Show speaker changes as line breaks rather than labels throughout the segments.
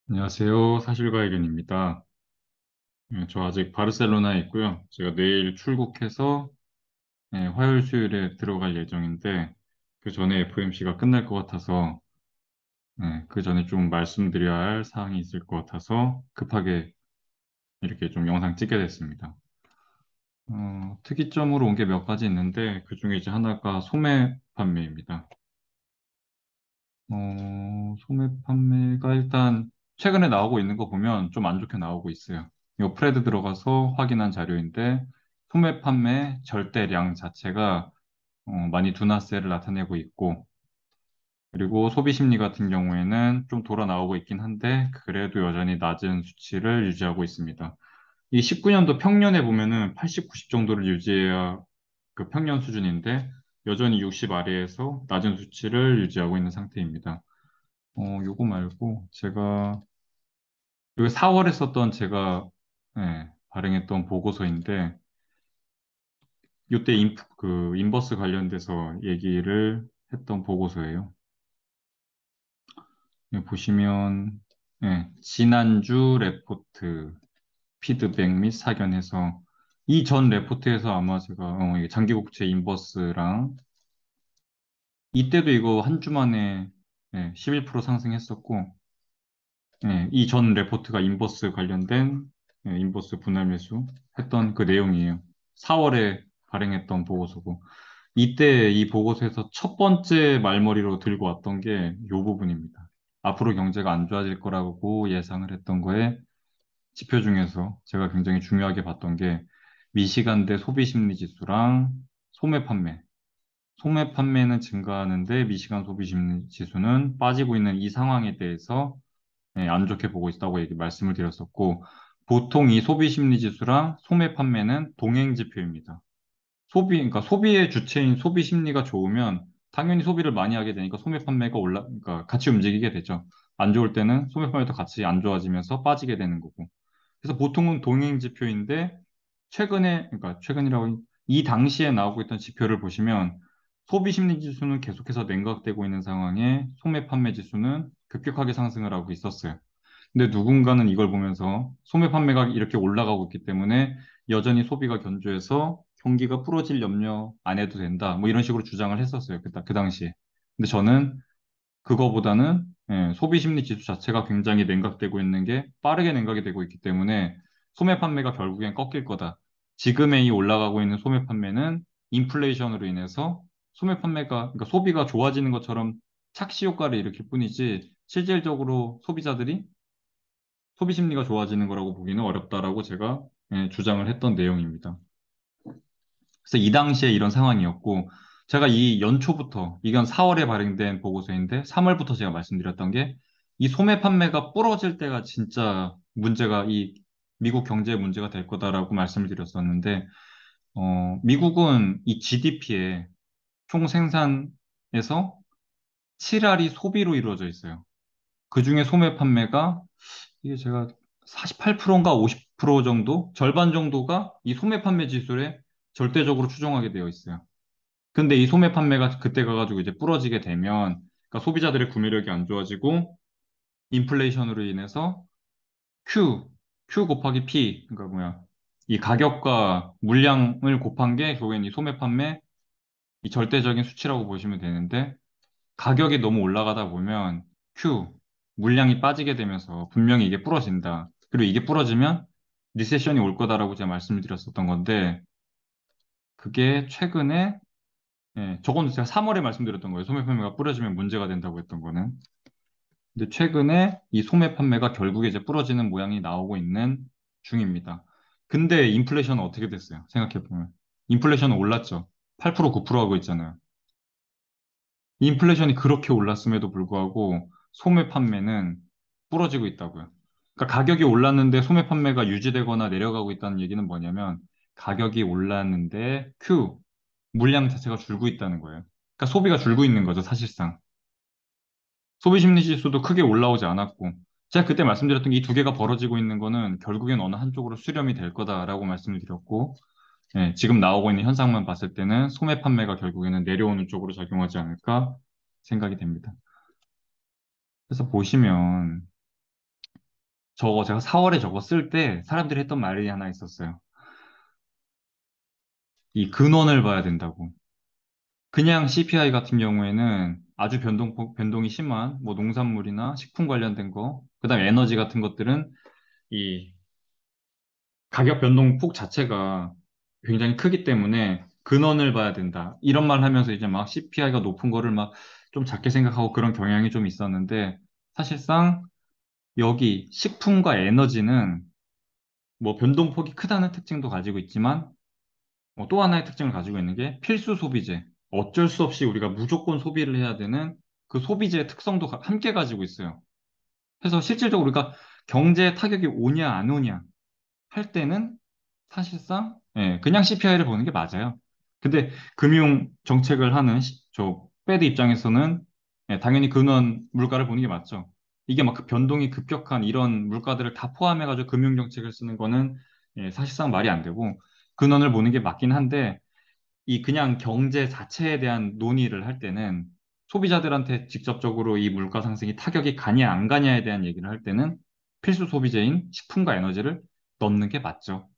안녕하세요. 사실과 의견입니다. 저 아직 바르셀로나에 있고요. 제가 내일 출국해서 화요일, 수요일에 들어갈 예정인데 그 전에 FMC가 끝날 것 같아서 그 전에 좀 말씀드려야 할 사항이 있을 것 같아서 급하게 이렇게 좀 영상 찍게 됐습니다. 특이점으로 온 게 몇 가지 있는데 그중에 이제 하나가 소매 판매입니다. 소매 판매가 일단 최근에 나오고 있는 거 보면 좀 안 좋게 나오고 있어요. 이 프레드 들어가서 확인한 자료인데 소매 판매 절대량 자체가 많이 둔화세를 나타내고 있고 그리고 소비 심리 같은 경우에는 좀 돌아 나오고 있긴 한데 그래도 여전히 낮은 수치를 유지하고 있습니다. 이 19년도 평년에 보면은 80, 90 정도를 유지해야 그 평년 수준인데 여전히 60 아래에서 낮은 수치를 유지하고 있는 상태입니다. 요거 말고 요게 4월에 썼던 제가 발행했던 보고서인데 요때 인버스 관련돼서 얘기를 했던 보고서예요. 여기 보시면 지난주 레포트 피드백 및 사견해서 이 전 레포트에서 아마 제가 이게 장기국채 인버스랑 이때도 이거 한 주 만에 11% 상승했었고 이 전 레포트가 인버스 관련된 인버스 분할 매수 했던 그 내용이에요. 4월에 발행했던 보고서고 이때 이 보고서에서 첫 번째 말머리로 들고 왔던 게 이 부분입니다. 앞으로 경제가 안 좋아질 거라고 예상을 했던 거에 지표 중에서 제가 굉장히 중요하게 봤던 게 미시간대 소비 심리 지수랑 소매 판매. 소매 판매는 증가하는데 미시간 소비 심리 지수는 빠지고 있는 이 상황에 대해서 안 좋게 보고 있다고 말씀을 드렸었고, 보통 이 소비 심리 지수랑 소매 판매는 동행 지표입니다. 그러니까 소비의 주체인 소비 심리가 좋으면 당연히 소비를 많이 하게 되니까 소매 판매가 그러니까 같이 움직이게 되죠. 안 좋을 때는 소매 판매도 같이 안 좋아지면서 빠지게 되는 거고. 그래서 보통은 동행 지표인데 그러니까 최근이라고 이 당시에 나오고 있던 지표를 보시면 소비 심리 지수는 계속해서 냉각되고 있는 상황에 소매 판매 지수는 급격하게 상승을 하고 있었어요. 근데 누군가는 이걸 보면서 소매 판매가 이렇게 올라가고 있기 때문에 여전히 소비가 견조해서 경기가 풀어질 염려 안 해도 된다. 뭐 이런 식으로 주장을 했었어요. 그 당시에. 근데 저는 그거보다는 소비 심리 지수 자체가 굉장히 냉각되고 있는 게 빠르게 냉각이 되고 있기 때문에 소매 판매가 결국엔 꺾일 거다. 지금의 이 올라가고 있는 소매 판매는 인플레이션으로 인해서 그러니까 소비가 좋아지는 것처럼 착시 효과를 일으킬 뿐이지 실질적으로 소비 심리가 좋아지는 거라고 보기는 어렵다라고 제가 주장을 했던 내용입니다. 그래서 이 당시에 이런 상황이었고, 제가 이 연초부터, 이건 4월에 발행된 보고서인데, 3월부터 제가 말씀드렸던 게, 이 소매 판매가 부러질 때가 진짜 미국 경제에 문제가 될 거다라고 말씀을 드렸었는데, 미국은 이 GDP의 총 생산에서 7알이 소비로 이루어져 있어요. 그 중에 소매 판매가 이게 제가 48%인가 50% 정도, 절반 정도가 이 소매 판매 지수에 절대적으로 추정하게 되어 있어요. 근데 이 소매 판매가 그때 가가지고 이제 부러지게 되면, 그러니까 소비자들의 구매력이 안 좋아지고, 인플레이션으로 인해서 Q, Q 곱하기 P, 그러니까 이 가격과 물량을 곱한 게 결국엔 이 소매 판매, 이 절대적인 수치라고 보시면 되는데, 가격이 너무 올라가다 보면 Q, 물량이 빠지게 되면서 분명히 이게 부러진다. 그리고 이게 부러지면 리세션이 올 거다라고 제가 말씀을 드렸었던 건데, 그게 최근에 저건 제가 3월에 말씀드렸던 거예요. 소매 판매가 부러지면 문제가 된다고 했던 거는. 근데 최근에 이 소매 판매가 결국에 이제 부러지는 모양이 나오고 있는 중입니다. 근데 인플레이션은 어떻게 됐어요? 생각해보면. 인플레이션은 올랐죠. 8% 9% 하고 있잖아요. 인플레이션이 그렇게 올랐음에도 불구하고 소매 판매는 부러지고 있다고요. 그러니까 가격이 올랐는데 소매 판매가 유지되거나 내려가고 있다는 얘기는 뭐냐면 가격이 올랐는데 물량 자체가 줄고 있다는 거예요. 그러니까 소비가 줄고 있는 거죠, 사실상. 소비 심리 지수도 크게 올라오지 않았고, 제가 그때 말씀드렸던 게 이 두 개가 벌어지고 있는 거는 결국엔 어느 한쪽으로 수렴이 될 거다라고 말씀을 드렸고, 지금 나오고 있는 현상만 봤을 때는 소매 판매가 결국에는 내려오는 쪽으로 작용하지 않을까 생각이 됩니다. 그래서 보시면 저거 제가 4월에 저거 쓸 때 사람들이 했던 말이 하나 있었어요. 이 근원을 봐야 된다고. 그냥 CPI 같은 경우에는 아주 변동이 심한 뭐 농산물이나 식품 관련된 거, 그다음에 에너지 같은 것들은 이 가격 변동폭 자체가 굉장히 크기 때문에 근원을 봐야 된다. 이런 말 하면서 이제 막 CPI가 높은 거를 막 좀 작게 생각하고 그런 경향이 좀 있었는데 사실상 여기 식품과 에너지는 뭐 변동폭이 크다는 특징도 가지고 있지만 또 하나의 특징을 가지고 있는 게 필수 소비재. 어쩔 수 없이 우리가 무조건 소비를 해야 되는 그 소비재의 특성도 함께 가지고 있어요. 그래서 실질적으로 우리가 경제에 타격이 오냐 안 오냐 할 때는 사실상 그냥 CPI를 보는 게 맞아요. 근데 금융 정책을 하는 저 패드 입장에서는 당연히 근원 물가를 보는 게 맞죠. 이게 막 그 변동이 급격한 이런 물가들을 다 포함해가지고 금융 정책을 쓰는 거는 사실상 말이 안 되고 근원을 보는 게 맞긴 한데 이 그냥 경제 자체에 대한 논의를 할 때는 소비자들한테 직접적으로 이 물가 상승이 타격이 가냐 안 가냐에 대한 얘기를 할 때는 필수 소비재인 식품과 에너지를 넣는 게 맞죠.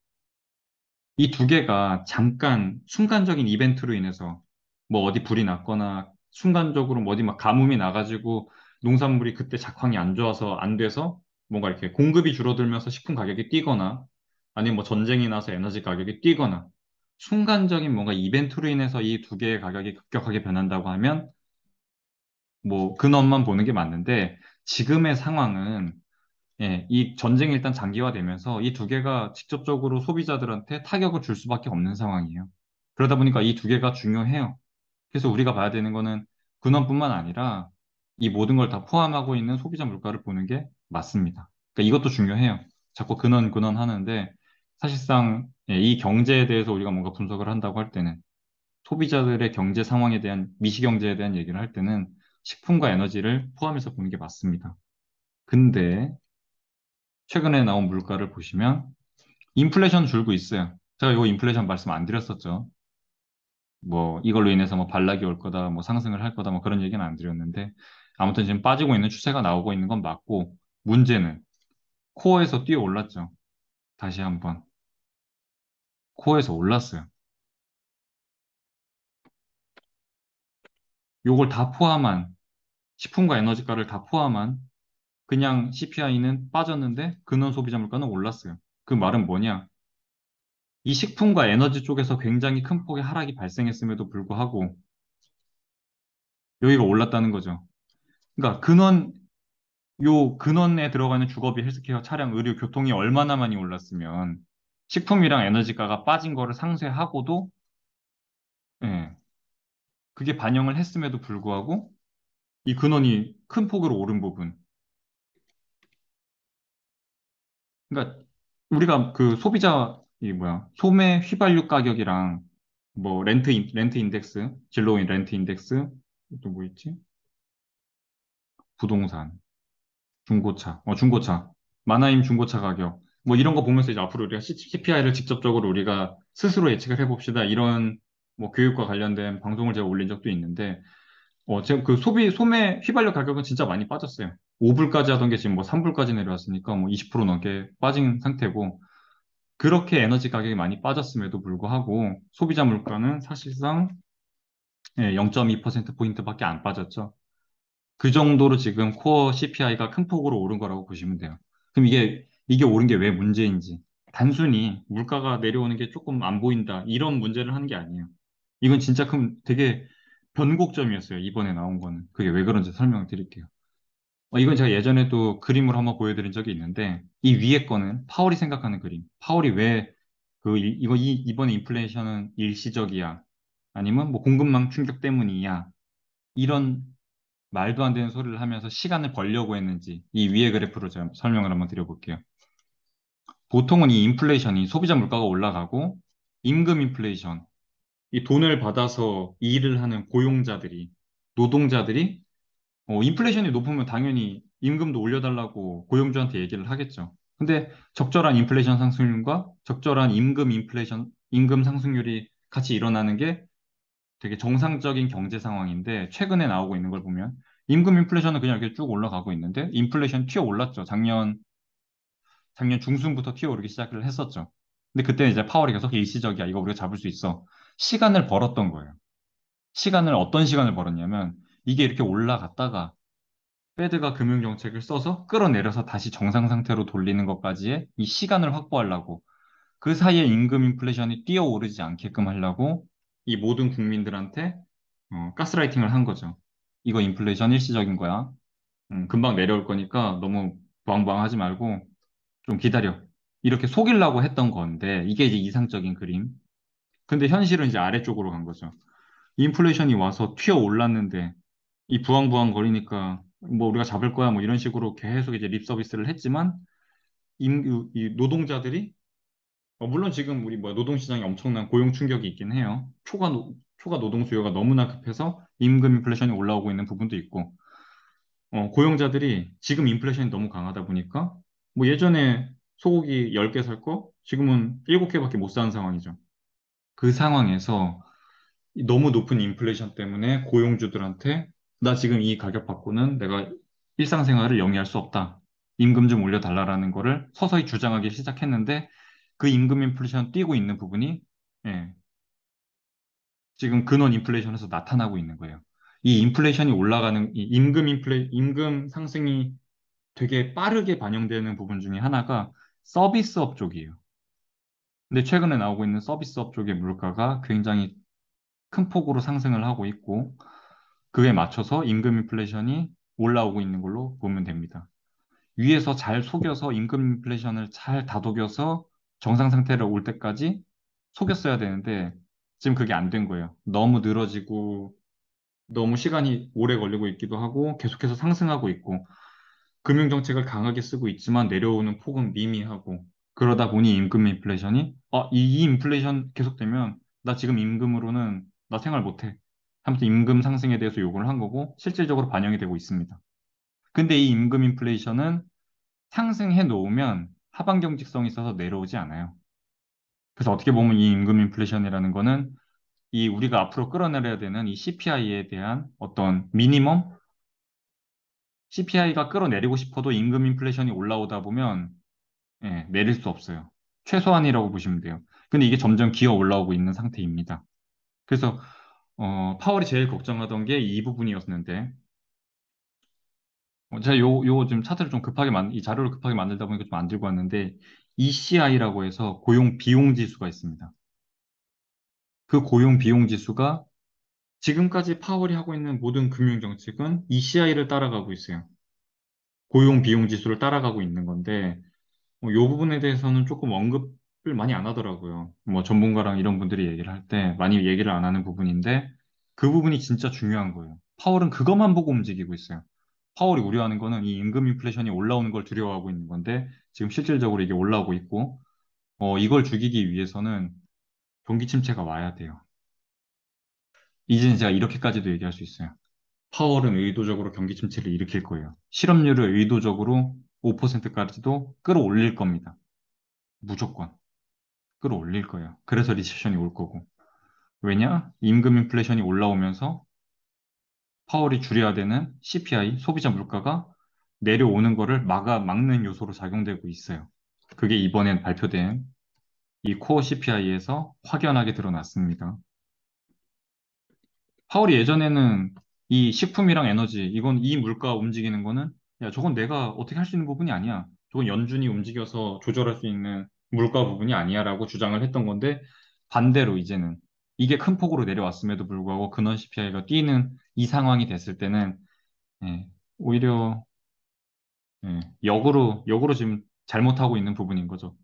이 두 개가 잠깐 순간적인 이벤트로 인해서 뭐 어디 불이 났거나 순간적으로 뭐 어디 막 가뭄이 나가지고 농산물이 그때 작황이 안 좋아서 안 돼서 뭔가 이렇게 공급이 줄어들면서 식품 가격이 뛰거나 아니면 뭐 전쟁이 나서 에너지 가격이 뛰거나 순간적인 뭔가 이벤트로 인해서 이 두 개의 가격이 급격하게 변한다고 하면 뭐 근원만 보는 게 맞는데 지금의 상황은 이 전쟁이 일단 장기화되면서 이 두 개가 직접적으로 소비자들한테 타격을 줄 수밖에 없는 상황이에요. 그러다 보니까 이 두 개가 중요해요. 그래서 우리가 봐야 되는 거는 근원뿐만 아니라 이 모든 걸 다 포함하고 있는 소비자 물가를 보는 게 맞습니다. 그러니까 이것도 중요해요. 자꾸 근원 하는데 사실상 이 경제에 대해서 우리가 뭔가 분석을 한다고 할 때는 소비자들의 경제 상황에 대한 미시경제에 대한 얘기를 할 때는 식품과 에너지를 포함해서 보는 게 맞습니다. 근데 최근에 나온 물가를 보시면 인플레이션 줄고 있어요. 제가 이거 인플레이션 말씀 안 드렸었죠. 뭐 이걸로 인해서 뭐 반락이 올 거다, 뭐 상승을 할 거다, 뭐 그런 얘기는 안 드렸는데 아무튼 지금 빠지고 있는 추세가 나오고 있는 건 맞고 문제는 코어에서 뛰어 올랐죠. 다시 한번 코어에서 올랐어요. 요걸 다 포함한 식품과 에너지가를 다 포함한 그냥 CPI는 빠졌는데 근원 소비자 물가는 올랐어요. 그 말은 뭐냐? 이 식품과 에너지 쪽에서 굉장히 큰 폭의 하락이 발생했음에도 불구하고 여기가 올랐다는 거죠. 그러니까 요 근원에 들어가는 주거비, 헬스케어, 차량, 의료, 교통이 얼마나 많이 올랐으면 식품이랑 에너지가가 빠진 거를 상쇄하고도 예, 그게 반영을 했음에도 불구하고 이 근원이 큰 폭으로 오른 부분. 그러니까 우리가 그 소비자 이 뭐야 소매 휘발유 가격이랑 뭐 렌트 인덱스, 진로인 렌트 인덱스 또 뭐 있지? 부동산. 중고차. 만화임 중고차 가격. 뭐 이런 거 보면서 이제 앞으로 우리가 CPI를 직접적으로 우리가 스스로 예측을 해봅시다. 이런 뭐 교육과 관련된 방송을 제가 올린 적도 있는데, 제가 그 소매 휘발유 가격은 진짜 많이 빠졌어요. 5불까지 하던 게 지금 뭐 3불까지 내려왔으니까 뭐 20% 넘게 빠진 상태고, 그렇게 에너지 가격이 많이 빠졌음에도 불구하고 소비자 물가는 사실상 0.2%포인트밖에 안 빠졌죠. 그 정도로 지금 코어 CPI가 큰 폭으로 오른 거라고 보시면 돼요. 그럼 이게 오른 게 왜 문제인지. 단순히 물가가 내려오는 게 조금 안 보인다. 이런 문제를 하는 게 아니에요. 이건 진짜 되게 변곡점이었어요. 이번에 나온 거는. 그게 왜 그런지 설명을 드릴게요. 이건 제가 예전에도 그림으로 한번 보여드린 적이 있는데, 이 위에 거는 파월이 생각하는 그림. 파월이 왜 이번에 인플레이션은 일시적이야. 아니면 뭐 공급망 충격 때문이야. 이런 말도 안 되는 소리를 하면서 시간을 벌려고 했는지 이 위에 그래프로 제가 설명을 한번 드려볼게요. 보통은 이 인플레이션이 소비자 물가가 올라가고 임금 인플레이션, 이 돈을 받아서 일을 하는 고용자들이, 노동자들이 인플레이션이 높으면 당연히 임금도 올려달라고 고용주한테 얘기를 하겠죠. 근데 적절한 인플레이션 상승률과 적절한 임금 상승률이 같이 일어나는 게 되게 정상적인 경제 상황인데 최근에 나오고 있는 걸 보면 임금 인플레이션은 그냥 이렇게 쭉 올라가고 있는데 인플레이션 튀어 올랐죠. 작년 작년 중순부터 튀어오르기 시작을 했었죠. 근데 그때 이제 파월이 계속 일시적이야. 이거 우리가 잡을 수 있어. 시간을 벌었던 거예요. 어떤 시간을 벌었냐면 이게 이렇게 올라갔다가 페드가 금융정책을 써서 끌어내려서 다시 정상 상태로 돌리는 것까지의 이 시간을 확보하려고 그 사이에 임금 인플레이션이 뛰어오르지 않게끔 하려고 이 모든 국민들한테 가스라이팅을 한 거죠. 이거 인플레이션 일시적인 거야. 금방 내려올 거니까 너무 부황부황하지 말고 좀 기다려. 이렇게 속이려고 했던 건데 이게 이제 이상적인 그림. 근데 현실은 이제 아래쪽으로 간 거죠. 인플레이션이 와서 튀어 올랐는데 이 부황부황 거리니까 뭐 우리가 잡을 거야 뭐 이런 식으로 계속 이제 립 서비스를 했지만 이 노동자들이 물론 지금 우리 뭐 노동시장에 엄청난 고용 충격이 있긴 해요. 초과 노동 수요가 너무나 급해서 임금 인플레이션이 올라오고 있는 부분도 있고 고용자들이 지금 인플레이션이 너무 강하다 보니까 뭐 예전에 소고기 10개 살 거 지금은 7개밖에 못 사는 상황이죠. 그 상황에서 이 너무 높은 인플레이션 때문에 고용주들한테 나 지금 이 가격 받고는 내가 일상생활을 영위할 수 없다. 임금 좀 올려달라라는 거를 서서히 주장하기 시작했는데 그 임금 인플레이션 뛰고 있는 부분이 예, 지금 근원 인플레이션에서 나타나고 있는 거예요. 이 인플레이션이 올라가는 이 임금 상승이 되게 빠르게 반영되는 부분 중에 하나가 서비스업 쪽이에요. 근데 최근에 나오고 있는 서비스업 쪽의 물가가 굉장히 큰 폭으로 상승을 하고 있고 그에 맞춰서 임금 인플레이션이 올라오고 있는 걸로 보면 됩니다. 위에서 잘 속여서 임금 인플레이션을 잘 다독여서 정상 상태로 올 때까지 속였어야 되는데 지금 그게 안 된 거예요. 너무 늘어지고 너무 시간이 오래 걸리고 있기도 하고 계속해서 상승하고 있고 금융정책을 강하게 쓰고 있지만 내려오는 폭은 미미하고 그러다 보니 임금 인플레이션이 이 인플레이션 계속되면 나 지금 임금으로는 나 생활 못해. 하면서 임금 상승에 대해서 요구를 한 거고 실질적으로 반영이 되고 있습니다. 근데 이 임금 인플레이션은 상승해 놓으면 하방 경직성이 있어서 내려오지 않아요. 그래서 어떻게 보면 이 임금 인플레이션이라는 거는 이 우리가 앞으로 끌어내려야 되는 이 CPI에 대한 어떤 미니멈 CPI가 끌어내리고 싶어도 임금 인플레이션이 올라오다 보면 내릴 수 없어요. 최소한이라고 보시면 돼요. 근데 이게 점점 기어 올라오고 있는 상태입니다. 그래서 파월이 제일 걱정하던 게 이 부분이었는데 제가 요 지금 차트를 좀 이 자료를 급하게 만들다 보니까 좀 안 들고 왔는데 ECI라고 해서 고용 비용 지수가 있습니다. 그 고용 비용 지수가 지금까지 파월이 하고 있는 모든 금융 정책은 ECI를 따라가고 있어요. 고용 비용 지수를 따라가고 있는 건데 이 부분에 대해서는 조금 언급을 많이 안 하더라고요. 뭐 전문가랑 이런 분들이 얘기를 할 때 많이 얘기를 안 하는 부분인데 그 부분이 진짜 중요한 거예요. 파월은 그것만 보고 움직이고 있어요. 파월이 우려하는 거는 이 임금 인플레이션이 올라오는 걸 두려워하고 있는 건데 지금 실질적으로 이게 올라오고 있고 이걸 죽이기 위해서는 경기 침체가 와야 돼요. 이제는 제가 이렇게까지도 얘기할 수 있어요. 파월은 의도적으로 경기 침체를 일으킬 거예요. 실업률을 의도적으로 5%까지도 끌어올릴 겁니다. 무조건. 끌어올릴 거예요. 그래서 리세션이 올 거고. 왜냐? 임금 인플레이션이 올라오면서 파월이 줄여야 되는 CPI, 소비자 물가가 내려오는 거를 막는 요소로 작용되고 있어요. 그게 이번에 발표된 이 코어 CPI에서 확연하게 드러났습니다. 파월이 예전에는 이 식품이랑 에너지, 이 물가 움직이는 거는, 야, 저건 내가 어떻게 할 수 있는 부분이 아니야. 저건 연준이 움직여서 조절할 수 있는 물가 부분이 아니야라고 주장을 했던 건데, 반대로 이제는 이게 큰 폭으로 내려왔음에도 불구하고 근원 CPI가 뛰는 이 상황이 됐을 때는, 예, 오히려, 역으로 지금 잘못하고 있는 부분인 거죠.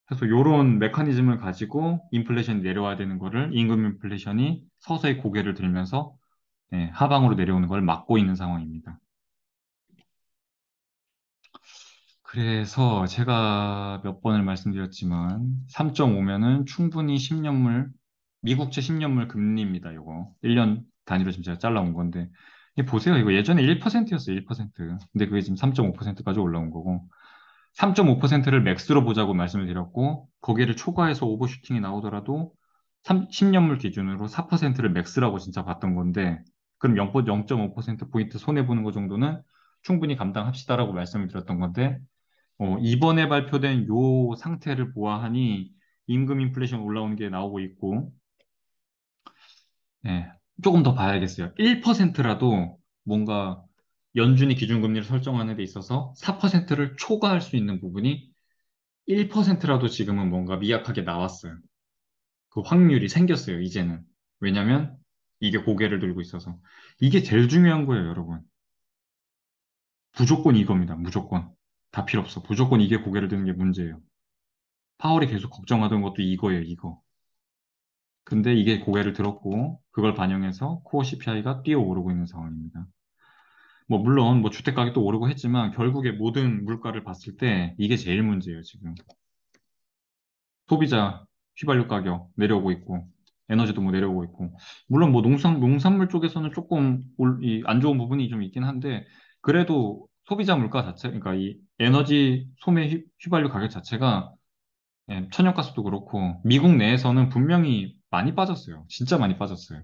그래서 이런 메커니즘을 가지고 인플레이션이 내려와야 되는 거를 임금 인플레이션이 서서히 고개를 들면서 하방으로 내려오는 걸 막고 있는 상황입니다. 그래서 제가 몇 번을 말씀드렸지만 3.5면은 충분히 10년물 미국채 10년물 금리입니다. 이거 1년 단위로 지금 제가 잘라온 건데 이게 보세요. 이거 예전에 1%였어요. 1%. 근데 그게 지금 3.5%까지 올라온 거고 3.5%를 맥스로 보자고 말씀을 드렸고 거기를 초과해서 오버슈팅이 나오더라도 10년물 기준으로 4%를 맥스라고 진짜 봤던 건데 그럼 0.5%포인트 손해보는 거 정도는 충분히 감당합시다라고 말씀을 드렸던 건데 이번에 발표된 요 상태를 보아하니 임금 인플레이션 올라오는 게 나오고 있고, 예, 조금 더 봐야겠어요. 1%라도 뭔가 연준이 기준금리를 설정하는 데 있어서 4%를 초과할 수 있는 부분이 1%라도 지금은 뭔가 미약하게 나왔어요. 그 확률이 생겼어요, 이제는. 왜냐면 이게 고개를 들고 있어서. 이게 제일 중요한 거예요, 여러분. 무조건 이겁니다, 무조건. 다 필요 없어. 무조건 이게 고개를 드는 게 문제예요. 파월이 계속 걱정하던 것도 이거예요, 이거. 근데 이게 고개를 들었고, 그걸 반영해서 코어 CPI가 뛰어오르고 있는 상황입니다. 뭐, 물론, 뭐, 주택 가격도 오르고 했지만, 결국에 모든 물가를 봤을 때, 이게 제일 문제예요, 지금. 소비자 휘발유 가격 내려오고 있고, 에너지도 뭐 내려오고 있고, 물론 뭐 농산물 쪽에서는 조금 안 좋은 부분이 좀 있긴 한데, 그래도 소비자 물가 자체, 그러니까 이 에너지 소매 휘발유 가격 자체가 천연가스도 그렇고, 미국 내에서는 분명히 많이 빠졌어요. 진짜 많이 빠졌어요.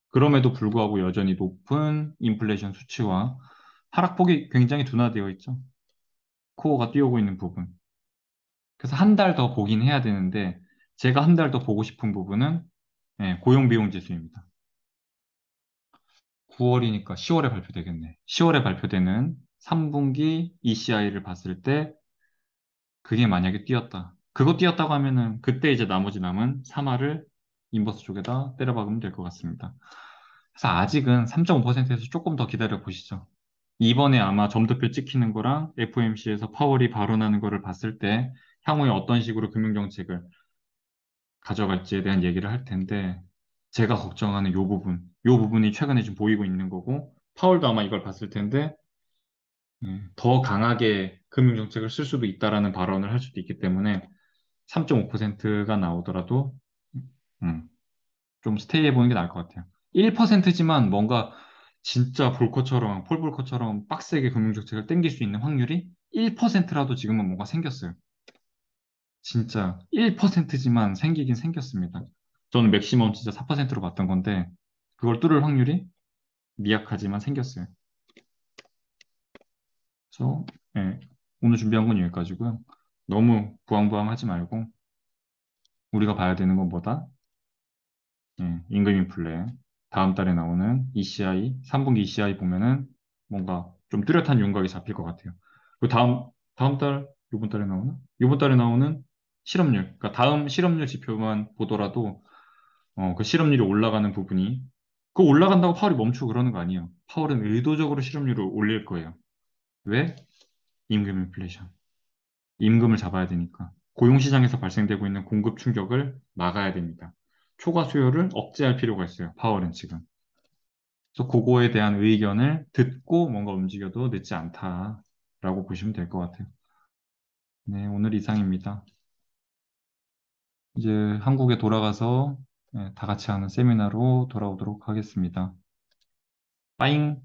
그럼에도 불구하고 여전히 높은 인플레이션 수치와 하락폭이 굉장히 둔화되어 있죠. 코어가 뛰어오고 있는 부분. 그래서 한 달 더 보긴 해야 되는데, 제가 한 달 더 보고 싶은 부분은 고용비용 지수입니다. 9월이니까 10월에 발표되겠네. 10월에 발표되는 3분기 ECI를 봤을 때 그게 만약에 뛰었다. 그거 뛰었다고 하면은 그때 이제 나머지 남은 3화를 인버스 쪽에다 때려박으면 될 것 같습니다. 그래서 아직은 3.5%에서 조금 더 기다려 보시죠. 이번에 아마 점도표 찍히는 거랑 FOMC에서 파월이 발언하는 거를 봤을 때 향후에 어떤 식으로 금융정책을 가져갈지에 대한 얘기를 할 텐데, 제가 걱정하는 요 부분이 최근에 지금 보이고 있는 거고, 파월도 아마 이걸 봤을 텐데, 더 강하게 금융정책을 쓸 수도 있다라는 발언을 할 수도 있기 때문에 3.5%가 나오더라도 음, 좀 스테이 해보는 게 나을 것 같아요. 1%지만 뭔가 진짜 볼커처럼, 폴 볼커처럼 빡세게 금융정책을 땡길 수 있는 확률이 1%라도 지금은 뭔가 생겼어요. 진짜 1%지만 생기긴 생겼습니다. 저는 맥시멈 진짜 4%로 봤던 건데, 그걸 뚫을 확률이 미약하지만 생겼어요. 그래서, 예, 오늘 준비한 건 여기까지고요. 너무 부황부황하지 말고, 우리가 봐야 되는 건 뭐다? 임금 인플레. 다음 달에 나오는 ECI, 3분기 ECI 보면은 뭔가 좀 뚜렷한 윤곽이 잡힐 것 같아요. 그 다음 달, 이번 달에 나오나? 이번 달에 나오는 실업률. 그러니까 다음 실업률 지표만 보더라도 그 실업률이 올라가는 부분이, 그 올라간다고 파월이 멈추고 그러는 거 아니에요. 파월은 의도적으로 실업률을 올릴 거예요. 왜? 임금 인플레이션. 임금을 잡아야 되니까. 고용시장에서 발생되고 있는 공급 충격을 막아야 됩니다. 초과 수요를 억제할 필요가 있어요. 파월은 지금. 그래서 그거에 대한 의견을 듣고 뭔가 움직여도 늦지 않다라고 보시면 될 것 같아요. 네, 오늘 이상입니다. 이제 한국에 돌아가서 다 같이 하는 세미나로 돌아오도록 하겠습니다. 빠잉!